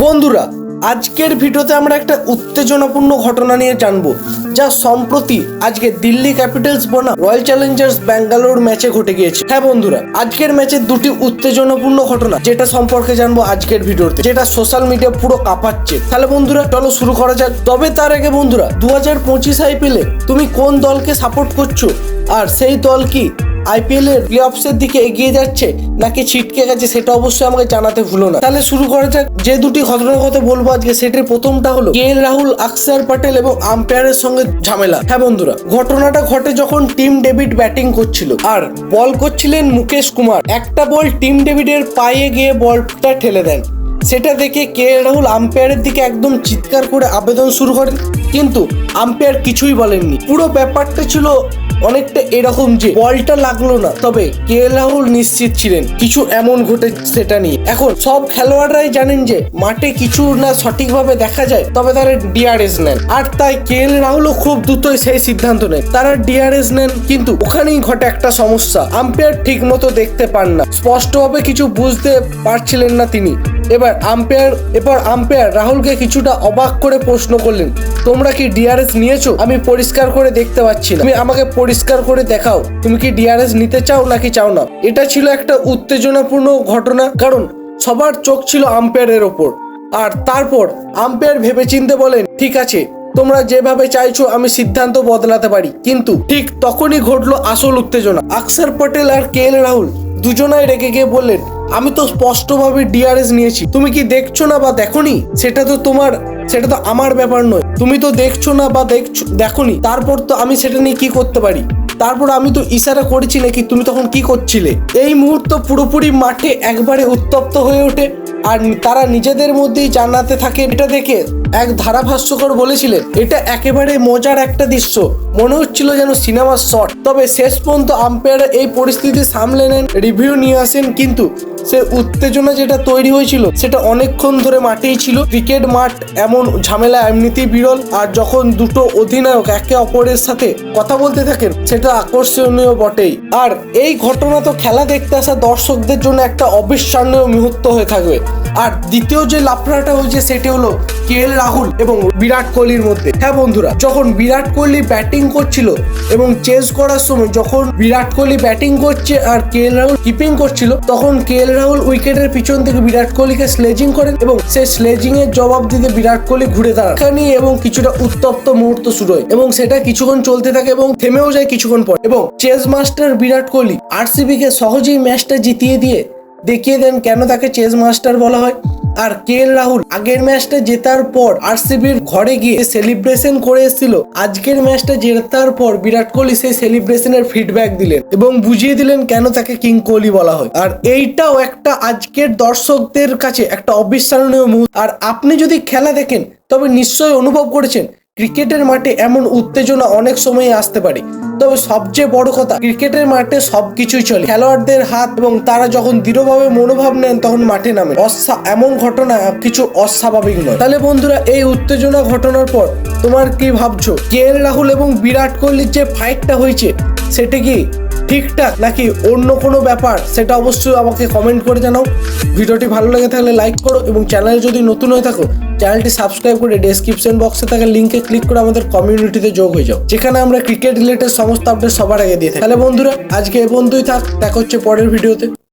বন্ধুরা, আজকের ভিডিওতে আমরা একটা উত্তেজনাপূর্ণ ঘটনা নিয়ে জানবো, যা সম্প্রতি আজকে দিল্লি ক্যাপিটালস বনাম রয়্যাল চ্যালেঞ্জার্স ব্যাঙ্গালোর ম্যাচে ঘটে গিয়েছে। হ্যাঁ বন্ধুরা, আজকের ম্যাচের দুটি উত্তেজনাপূর্ণ ঘটনা যেটা সম্পর্কে জানবো আজকের ভিডিওতে, যেটা সোশ্যাল মিডিয়া পুরো কাঁপাচ্ছে। তাহলে বন্ধুরা চলো শুরু করা যাক। তবে তার আগে বন্ধুরা, 2025 আইপিএলে তুমি কোন দলকে সাপোর্ট করছো, আর সেই দল কি আইপিএল এর প্লে অফসের দিকে এগিয়ে যাচ্ছে নাকি ছিটকে গেছে, সেটা অবশ্যই আমাকে জানাতে ভুলো না। তাহলে শুরু করা যাক। যে দুটি ঘটনার কথা বলবো আজকে, সেটির প্রথমটা হলো কেএল রাহুল, অক্ষর পটেল এবং আম্পায়ারের সঙ্গে ঝামেলা। হ্যাঁ বন্ধুরা, ঘটনাটা ঘটে যখন টিম ডেভিড ব্যাটিং করছিল আর বল করছিলেন মুকেশ কুমার। একটা বল টিম ডেভিডের পায়ে গিয়ে বলটা ঠেলে দেন। সেটা দেখে কেএল রাহুল আম্পায়ারের দিকে একদম চিৎকার করে আবেদন শুরু করেন, কিন্তু আম্পায়ার কিছুই বলেননি। পুরো ব্যাপারটা ছিল অনেকটা এরকম যে বলটা লাগলো না, তবে কেএল রাহুল নিশ্চিত ছিলেন কিছু এমন ঘটে সেটা নিয়ে। এখন সব খেলোয়াড়রাই জানেন যে মাঠে কিছু না সঠিকভাবে দেখা যায় তবে তারা ডিআরএস নেন, আর তাই কেএল রাহুলও খুব দ্রুতই সেই সিদ্ধান্ত নেন, তারা ডিআরএস নেন। কিন্তু ওখানেই ঘটে একটা সমস্যা, আম্পায়ার ঠিক মতো দেখতে পান না, স্পষ্টভাবে কিছু বুঝতে পারছিলেন না তিনি। এবার আম্পায়ার রাহুলকে কিছুটা অবাক করে প্রশ্ন করলেন, তোমরা কি ডিআরএস নিয়েছো? আমি পরিষ্কার করে দেখতে পাচ্ছি না, তুমি আমাকে পরিষ্কার করে দেখাও, তুমি কি ডিআরএস নিতে চাও নাকি চাও না। এটা ছিল একটা উত্তেজনাপূর্ণ ঘটনা, কারণ সবার চোখ ছিল আম্পায়ারের ওপর। আর তারপর আম্পায়ার ভেবেচিন্তে বলেন, ঠিক আছে, তোমরা যেভাবে চাইছো আমি সিদ্ধান্ত বদলাতে পারি। কিন্তু ঠিক তখনই ঘটলো আসল উত্তেজনা। অক্ষর পটেল আর কেএল রাহুল দুজনাই রেগে গিয়ে বললেন, আমি তো স্পষ্টভাবে ডিআরএস নিয়েছি, তুমি কি দেখছো না বা দেখোনি? সেটা তো আমার ব্যাপার নয়, তুমি তো দেখছো না বা দেখোনি, তারপর তো আমি সেটা নিয়ে কি করতে পারি? তারপর আমি তো ইশারা করেছি নাকি, তুমি তখন কি করছিলে? এই মুহূর্ত পুরোপুরি মাঠে একবারে উত্তপ্ত হয়ে ওঠে আর তারা নিজেদের মধ্যেই জানাতে থাকে। এটা দেখে এক ধারাভাষ্যকর বলেছিলেন, এটা একেবারে মজার একটা দৃশ্য, মনে হচ্ছিল যেন সিনেমার শট। তবে শেষ পর্যন্ত আম্পায়ার এই পরিস্থিতি সামলে নেন, রিভিউ নিয়ে আসেন, কিন্তু সে উত্তেজনা যেটা তৈরি হয়েছিল সেটা অনেকক্ষণ ধরে মাঠেই ছিল। ক্রিকেট মাঠ এমন ঝামেলা এমনিতেই বিরল, আর যখন দুটো অধিনায়ক একে অপরের সাথে কথা বলতে থাকেন সেটা আকর্ষণীয় বটেই। আর এই ঘটনা তো খেলা দেখতে আসা দর্শকদের জন্য একটা অবিস্মরণীয় মুহূর্ত হয়ে থাকবে। আর দ্বিতীয় যে লাফড়াটা হয়েছে সেটি হলো কেএল রাহুল এবং বিরাট কোহলির মধ্যে। হ্যাঁ বন্ধুরা, যখন বিরাট কোহলি ব্যাটিং করছিল এবং চেস করার সময় যখন বিরাট কোহলি ব্যাটিং করছে আর কেএল রাহুল কিপিং করছিল, তখন কেএল রাহুল উইকেটের পিছন থেকে বিরাট কোহলিকে স্লেজিং করেন এবং সেই স্লেজিং এর জবাব দিতে বিরাট কোহলি ঘুরে দাঁড়ান। এখানে এবং কিছুটা উত্তপ্ত মুহূর্ত শুরু হয় এবং সেটা কিছুক্ষণ চলতে থাকে এবং থেমেও যায় কিছুক্ষণ পর, এবং chess master Virat Kohli RCB কে সহজেই ম্যাচটা জিতিয়ে দিয়ে দেখিয়ে দেন কেন তাকে চেস মাস্টার বলা হয়। আর কেএল রাহুল আগের ম্যাচটা জেতার পর আরসিবির ঘরে গিয়ে সেলিব্রেশন করে এসেছিল, আজকের ম্যাচটা জেতার পর বিরাট কোহলি সেই সেলিব্রেশনের ফিডব্যাক দিলেন এবং বুঝিয়ে দিলেন কেন তাকে কিং কোহলি বলা হয়। আর এইটাও একটা আজকের দর্শকদের কাছে একটা অবিস্মরণীয় মুহূর্ত। আর আপনি যদি খেলা দেখেন তবে নিশ্চয়ই অনুভব করেছেন ক্রিকেটের মাঠে এমন উত্তেজনা অনেক সময় আসতে পারে, তবে সবচেয়ে বড় কথা ক্রিকেটের মাঠে সবকিছুই চলে, খেলোয়াড়দের হাত, এবং তারা যখন দৃঢ়ভাবে মনোভাব নেন তখন মাঠে নামে। এমন ঘটনা কিছু অস্বাভাবিক নয়। তাহলে বন্ধুরা, এই উত্তেজনা ঘটনার পর তোমার কি ভাবছো? কেএল রাহুল এবং বিরাট কোহলির যে ফাইটটা হয়েছে সেটা কি ঠিকঠাক নাকি অন্য কোনো ব্যাপার, সেটা অবশ্যই আমাকে কমেন্ট করে জানাও। ভিডিওটি ভালো লেগে থাকলে লাইক করো এবং চ্যানেলে যদি নতুন হয়ে থাকো চ্যানেলটি সাবস্ক্রাইব করে ডেসক্রিপশন বক্সে থাকা লিঙ্কে ক্লিক করে আমাদের কমিউনিটিতে যোগ হয়ে যাও, যেখানে আমরা ক্রিকেট রিলেটেড সমস্ত আপডেট সবার আগে দিয়ে থাকি। তাহলে বন্ধুরা, আজকে এ পর্যন্তই থাক, দেখা হচ্ছে পরের ভিডিওতে।